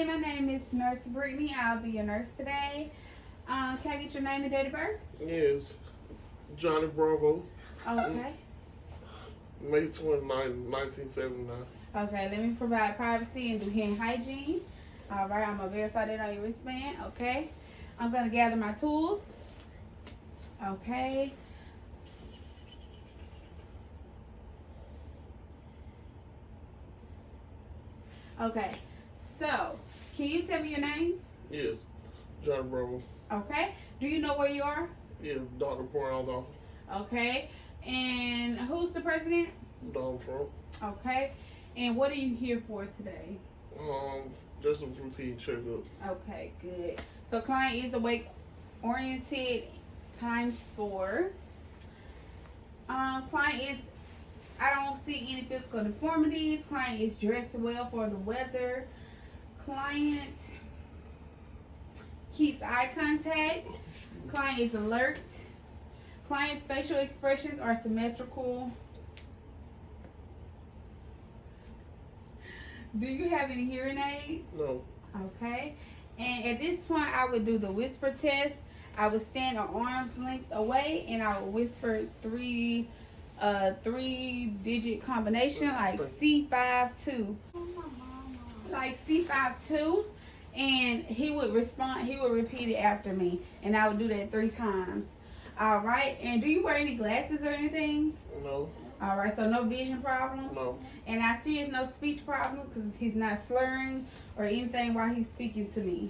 Hi, my name is Nurse Brittany. I'll be your nurse today. Can I get your name and date of birth? Yes, Johnny Bravo, Okay. May 29, 1979. Okay, let me provide privacy and do hand hygiene. All right, I'm going to verify that on your wristband. Okay. I'm going to gather my tools. Okay. Okay. So, can you tell me your name? Yes, Johnny Bravo. Okay. Do you know where you are? Yeah, Dr. Brown's office. Okay. And who's the president? Donald Trump. Okay. And what are you here for today? Just a routine checkup. Okay, good. So client is awake oriented ×4. Client is, I don't see any physical deformities. Client is dressed well for the weather. Client keeps eye contact. Client is alert. Client's facial expressions are symmetrical. Do you have any hearing aids? No. Okay. And at this point, I would do the whisper test. I would stand an arm's length away, and I would whisper three-digit combination like C52, like C52, and he would respond. He would repeat it after me, and I would do that 3 times. All right. And do you wear any glasses or anything? No. All right. So no vision problems. No. And I see it's no speech problem because he's not slurring or anything while he's speaking to me.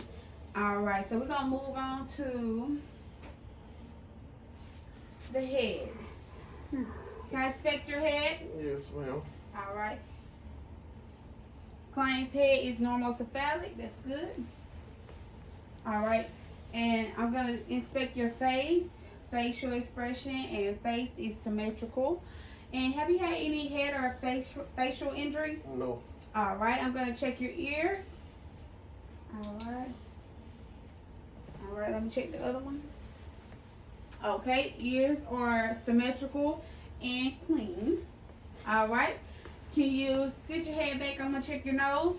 All right, so we're going to move on to the head. Can I inspect your head? Yes, ma'am. All right. Client's head is normocephalic. That's good. All right. And I'm going to inspect your face, facial expression, and face is symmetrical. And have you had any head or facial injuries? No. All right, I'm going to check your ears. All right. All right, let me check the other one. Okay, ears are symmetrical and clean. All right. Can you sit your head back? I'm going to check your nose.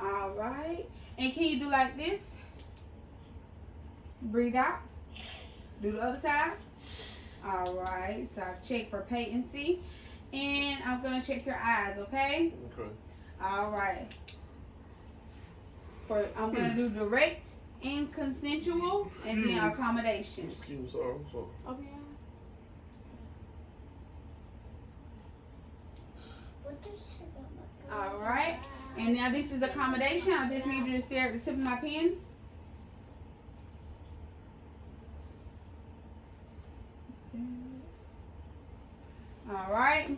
All right. And can you do like this? Breathe out. Do the other side. All right, so I've checked for patency, and I'm going to check your eyes, okay? Okay. All right. I'm going to do direct and consensual, and then accommodation. Excuse me, sorry. Okay. All right, and now this is accommodation. I just need you to stare at the tip of my pen. All right.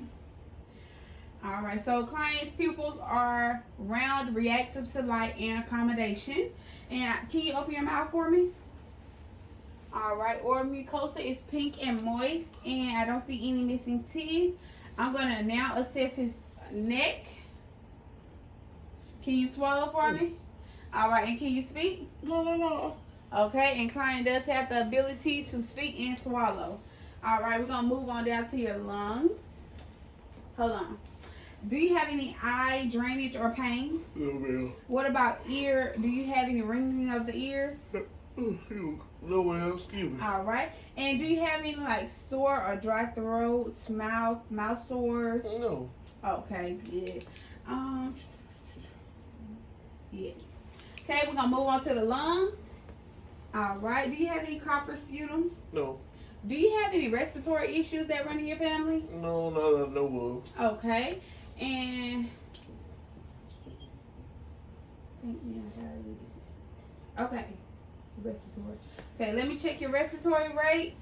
All right. So client's pupils are round, reactive to light, and accommodation. And can you open your mouth for me? All right. Oral mucosa is pink and moist, and I don't see any missing teeth. I'm going to now assess his neck. Can you swallow for me? All right. And can you speak? No. Okay. And client does have the ability to speak and swallow. All right, we're going to move on down to your lungs. Hold on. Do you have any eye drainage or pain? No, ma'am. What about ear? Do you have any ringing of the ears? No one else. Excuse me. All right. And do you have any like sore or dry throats, mouth sores? No. Okay, good. Yes. Okay, we're going to move on to the lungs. All right. Do you have any copper sputum? No. Do you have any respiratory issues that run in your family? No, not no. Okay. And okay, respiratory. Okay, let me check your respiratory rate.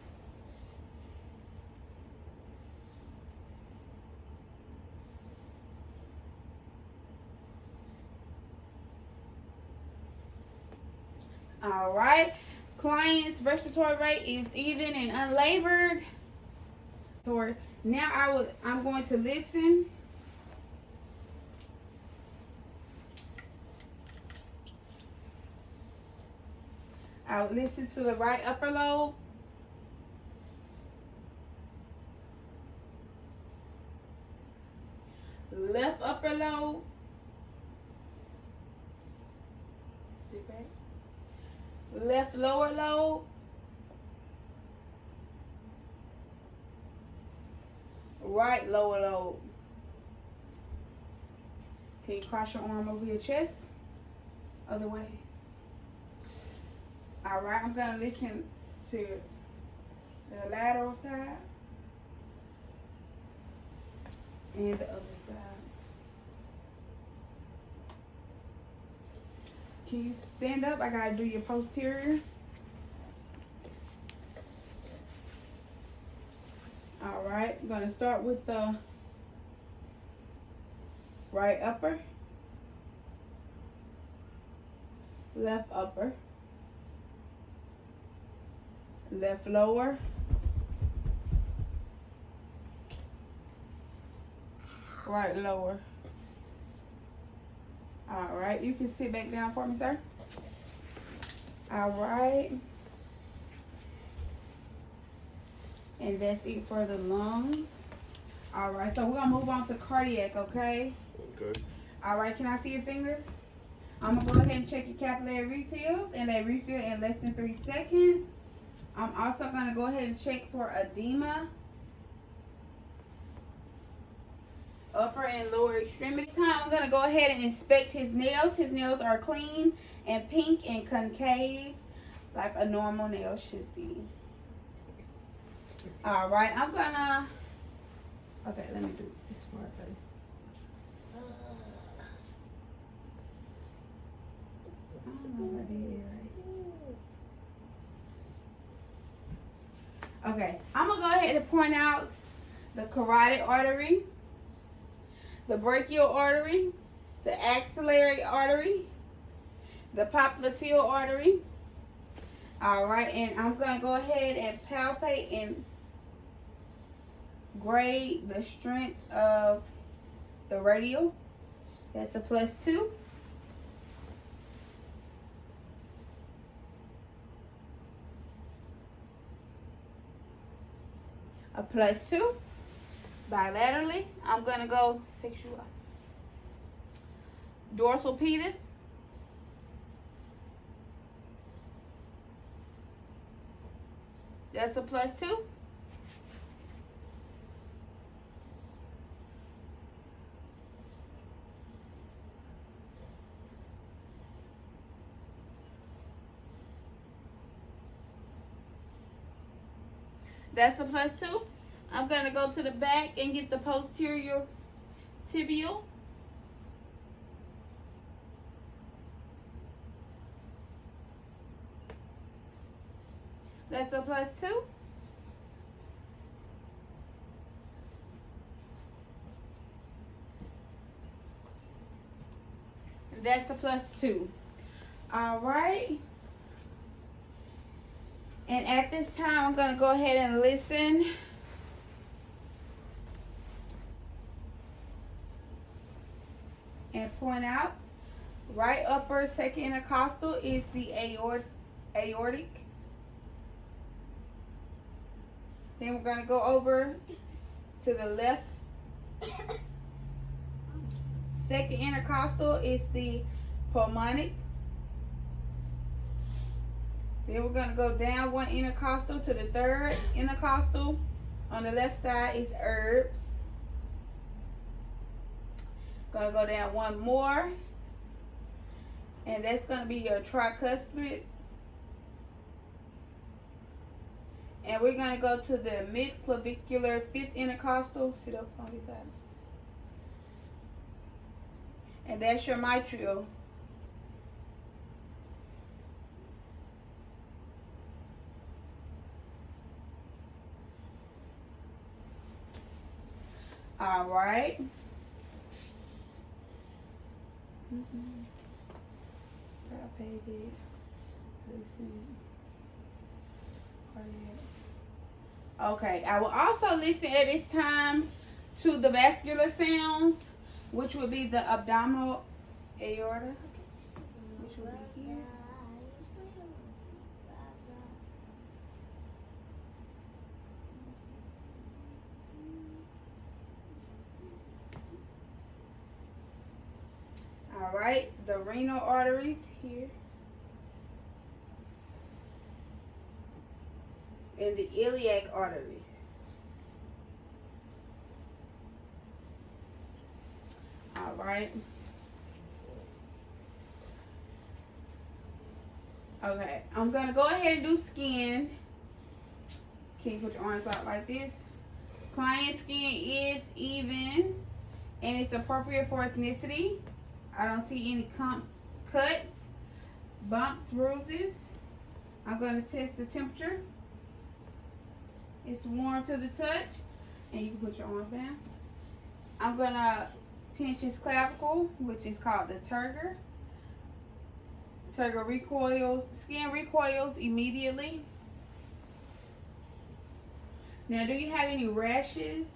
All right. Client's respiratory rate is even and unlabored. So now I'm going to listen. I'll listen to the right upper lobe. Left upper lobe. Sit back. Left lower lobe. Right lower lobe. Can you cross your arm over your chest? Other way. Alright, I'm going to listen to the lateral side and the other side. Can you stand up? I got to do your posterior. Alright, I'm going to start with the right upper, left upper, left lower, right lower. All right, you can sit back down for me, sir. All right. And that's it for the lungs. All right, so we're gonna move on to cardiac, okay? Okay. All right, can I see your fingers? I'm gonna go ahead and check your capillary refills, and they refill in less than 3 seconds. I'm also gonna go ahead and check for edema. Upper and lower extremity. This time I'm gonna go ahead and inspect his nails. His nails are clean and pink and concave, like a normal nail should be. All right, I'm gonna. Okay, let me do this part first. I don't know if I did it right. Okay, I'm gonna go ahead and point out the carotid artery, the brachial artery, the axillary artery, the popliteal artery. All right, and I'm going to go ahead and palpate and grade the strength of the radial. That's a +2. A +2. Bilaterally, I'm going to go, take you off. Dorsal pedis. That's a +2. That's a +2. I'm going to go to the back and get the posterior tibial. That's a +2. That's a +2. All right. And at this time, I'm going to go ahead and listen. And point out, right upper second intercostal is the aortic. Then we're going to go over to the left. Second intercostal is the pulmonic. Then we're going to go down one intercostal to the third intercostal. On the left side is herbs. Going to go down one more. And that's going to be your tricuspid. And we're going to go to the mid-clavicular fifth intercostal. Sit up on this side. And that's your mitral. All right. Palpated. Listen. Okay, I will also listen at this time to the vascular sounds, which would be the abdominal aorta, which will be here. All right, the renal arteries here. in the iliac artery. All right. Okay, I'm gonna go ahead and do skin. Can you put your arms out like this? Client skin is even and it's appropriate for ethnicity. I don't see any cuts, bumps, bruises. I'm gonna test the temperature. It's warm to the touch, and you can put your arms down. I'm gonna pinch his clavicle, which is called the turgor. Turgor recoils, skin recoils immediately. Now, do you have any rashes?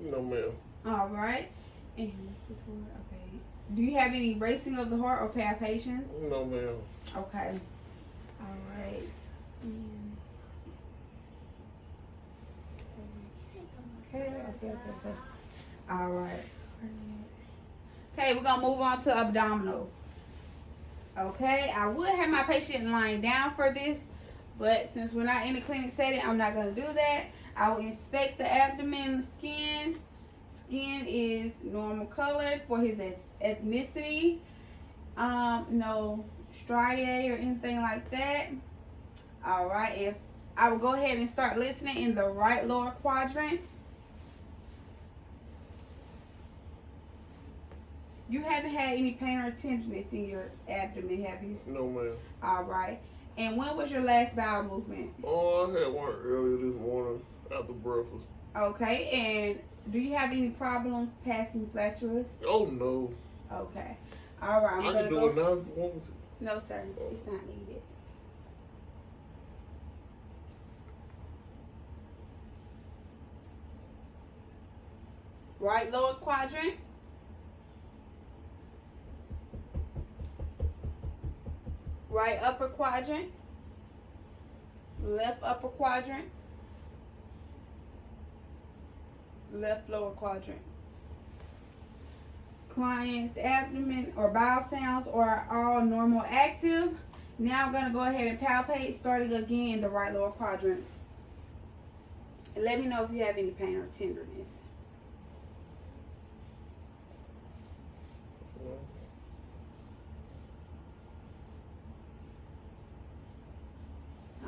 No, ma'am. All right. And what's this word? Okay. Do you have any racing of the heart or palpitations? No, ma'am. Okay. All right. Skin. Okay. All right. Okay, we're gonna move on to abdominal. Okay, I would have my patient lying down for this, but since we're not in the clinic setting, I'm not gonna do that. I will inspect the abdomen, skin. Skin is normal color for his ethnicity. No striae or anything like that. All right, if I will go ahead and start listening in the right lower quadrant. You haven't had any pain or tenderness in your abdomen, have you? No, ma'am. All right. And when was your last bowel movement? Oh, I had one earlier this morning after breakfast. Okay. And do you have any problems passing flatulence? Oh, no. Okay. All right. I can do it now if you want me to. No, sir. It's not needed. Right lower quadrant. Right upper quadrant, left upper quadrant, left lower quadrant. Client's abdomen or bowel sounds are all normal active. Now I'm going to go ahead and palpate, starting again in the right lower quadrant. And let me know if you have any pain or tenderness.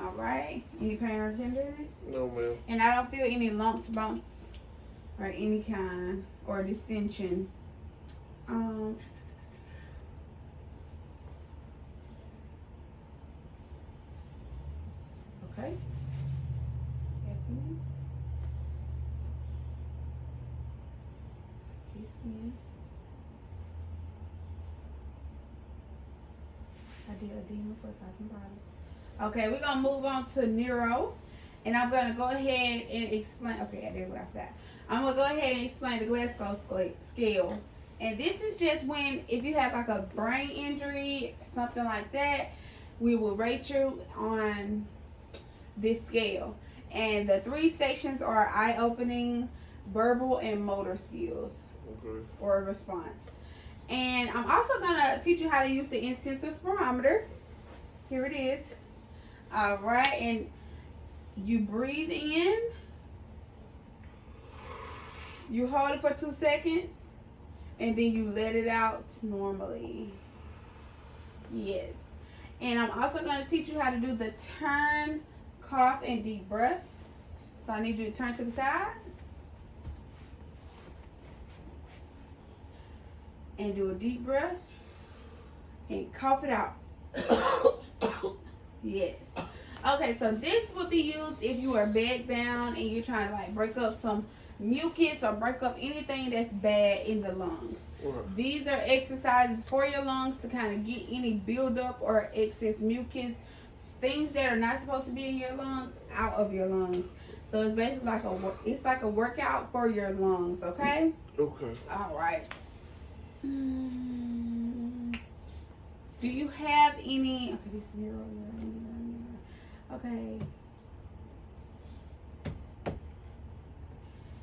All right. Any pain or tenderness? No, ma'am. And I don't feel any lumps, bumps, or any kind, or distension. Okay. I did edema for top and bottom. Okay, we're going to move on to neuro. And I'm going to go ahead and explain. Okay, I did what I forgot. I'm going to go ahead and explain the Glasgow scale. And this is just when, if you have like a brain injury, something like that, we will rate you on this scale. And the 3 sections are eye-opening, verbal, and motor skills. Okay. Or response. And I'm also going to teach you how to use the in-center spirometer. Here it is. All right, and you breathe in. You hold it for 2 seconds, and then you let it out normally. Yes. And I'm also going to teach you how to do the turn, cough, and deep breath. So I need you to turn to the side. And do a deep breath. And cough it out. Yes. Okay, so this would be used if you are bed bound and you're trying to like break up some mucus or break up anything that's bad in the lungs. Right. These are exercises for your lungs to kind of get any buildup or excess mucus, things that are not supposed to be in your lungs, out of your lungs. So it's basically like a workout for your lungs. Okay. Okay. All right. Do you have any? Okay, this neuro. Okay.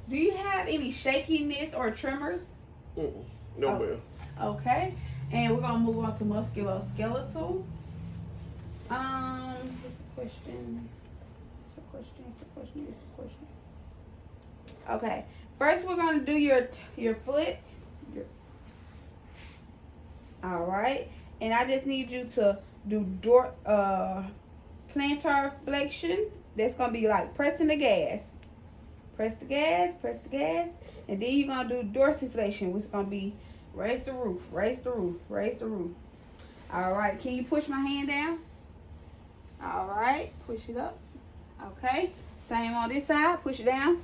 Do you have any shakiness or tremors? No, ma'am. Okay. And we're gonna move on to musculoskeletal. What's the question? question. Okay. First, we're gonna do your foot. All right. And I just need you to do plantar flexion. That's gonna be like pressing the gas. Press the gas, and then you're gonna do dorsiflexion, which is gonna be raise the roof, raise the roof, raise the roof. All right. Can you push my hand down? All right. Push it up. Okay. Same on this side. Push it down.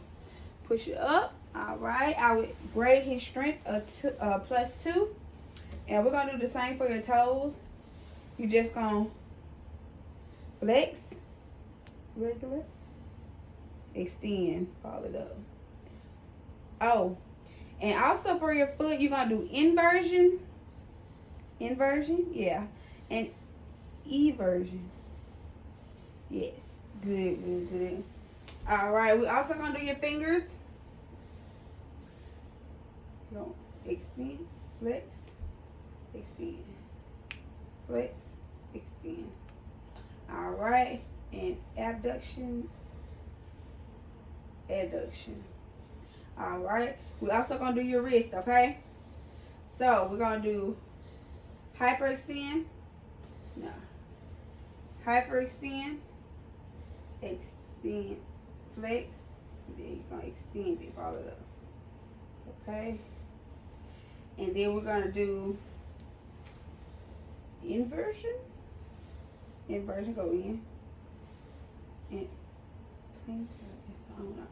Push it up. All right. I would grade his strength a +2. And we're going to do the same for your toes. You just going to flex. Regular. Extend. Follow it up. Oh. And also for your foot, you're going to do inversion. Inversion. Yeah. And eversion. Yes. Good. All right. We're also going to do your fingers. Go. Extend. Flex. Extend. Flex. Extend. All right. And abduction. Adduction. All right. We're also going to do your wrist, okay? So, we're going to do hyperextend. No. Hyperextend. Extend. Flex. And then you're going to extend it. Follow it up. Okay. And then we're going to do inversion. Inversion, go in. And plantar, I don't know.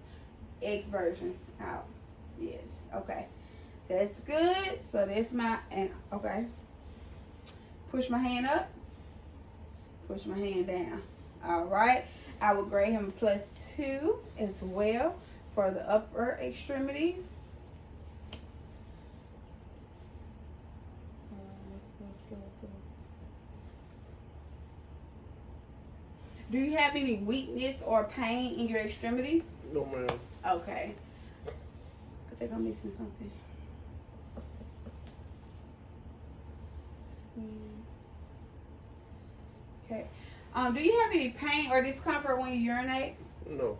Exversion, out. Yes, okay. That's good. So that's my, and okay. Push my hand up. Push my hand down. All right. I will grade him a +2 as well for the upper extremities. Do you have any weakness or pain in your extremities? No, ma'am. Okay. I think I'm missing something. Okay. Do you have any pain or discomfort when you urinate? No.